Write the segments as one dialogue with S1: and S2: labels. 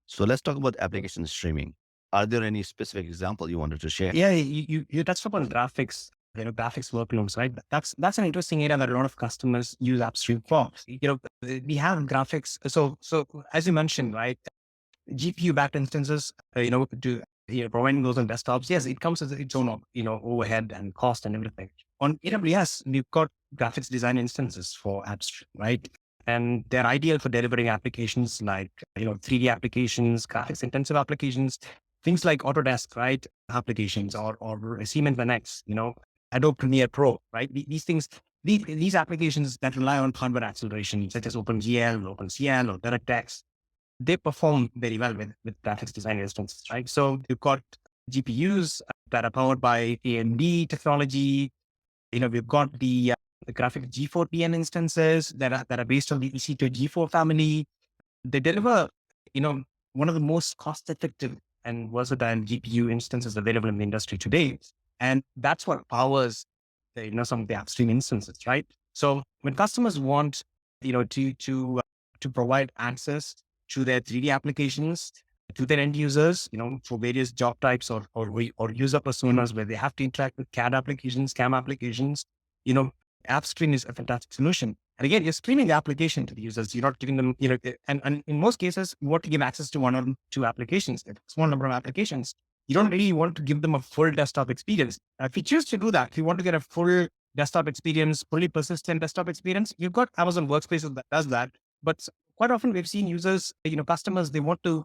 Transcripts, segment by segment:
S1: So let's talk about application streaming. Are there any specific example you wanted to share?
S2: Yeah, you touched upon graphics, graphics workloads, right? That's an interesting area that a lot of customers use AppStream for. We have graphics. So as you mentioned, right, GPU backed instances, to providing those on desktops. Yes, it comes with its own, overhead and cost and everything. On AWS, we've got graphics design instances for AppStream, right? And they're ideal for delivering applications like, 3D applications, graphics intensive applications, things like Autodesk, right? Applications or Siemens NX, Adobe Premiere Pro, right? These things, these applications that rely on hardware acceleration, such as OpenGL, OpenCL, or DirectX, they perform very well with graphics design instances, right? So you've got GPUs that are powered by AMD technology. We've got the graphic G4 PN instances that are based on the EC2 G4 family. They deliver, you know, one of the most cost-effective and versatile GPU instances available in the industry today, and that's what powers, some of the upstream instances, right? So when customers want, to provide access to their 3D applications to their end users, for various job types or user personas where they have to interact with CAD applications, CAM applications, you know, AppStream is a fantastic solution. And again, you're streaming the application to the users. You're not giving them, and in most cases, you want to give access to one or two applications, a small number of applications. You don't really want to give them a full desktop experience. If you choose to do that, if you want to get a full desktop experience, fully persistent desktop experience, you've got Amazon Workspace that does that. But quite often we've seen users, customers, they want to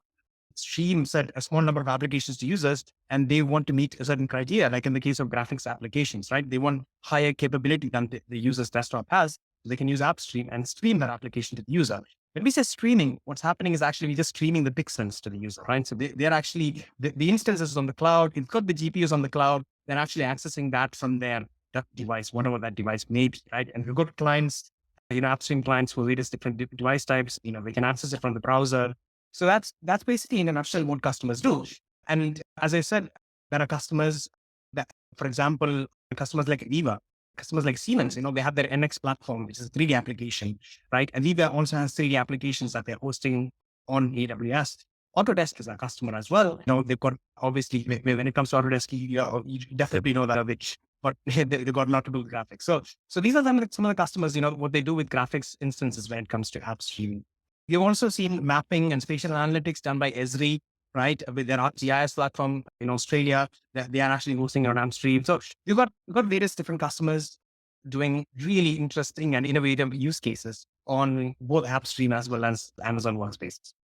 S2: stream set a small number of applications to users and they want to meet a certain criteria, like in the case of graphics applications, right? They want higher capability than the user's desktop has. So they can use AppStream and stream that application to the user. When we say streaming, what's happening is actually we just streaming the pixels to the user, right? So they're actually, the instances on the cloud, it's got the GPUs on the cloud, they're actually accessing that from their device, whatever that device may be, right? And we've got clients, AppStream clients for various different device types, we can access it from the browser. So that's basically in a nutshell what customers do. And as I said, there are customers that, for example, customers like Aviva, customers like Siemens, they have their NX platform, which is a 3D application, right? Aviva also has 3D applications that they're hosting on AWS. Autodesk is a customer as well. They've got, obviously, when it comes to Autodesk, you definitely know that, which, but they've got notable graphics. So these are some of the customers, what they do with graphics instances when it comes to app streaming. You've also seen mapping and spatial analytics done by Esri, right? With their GIS platform in Australia, they are actually hosting on AppStream. So we've got various different customers doing really interesting and innovative use cases on both AppStream as well as Amazon Workspace.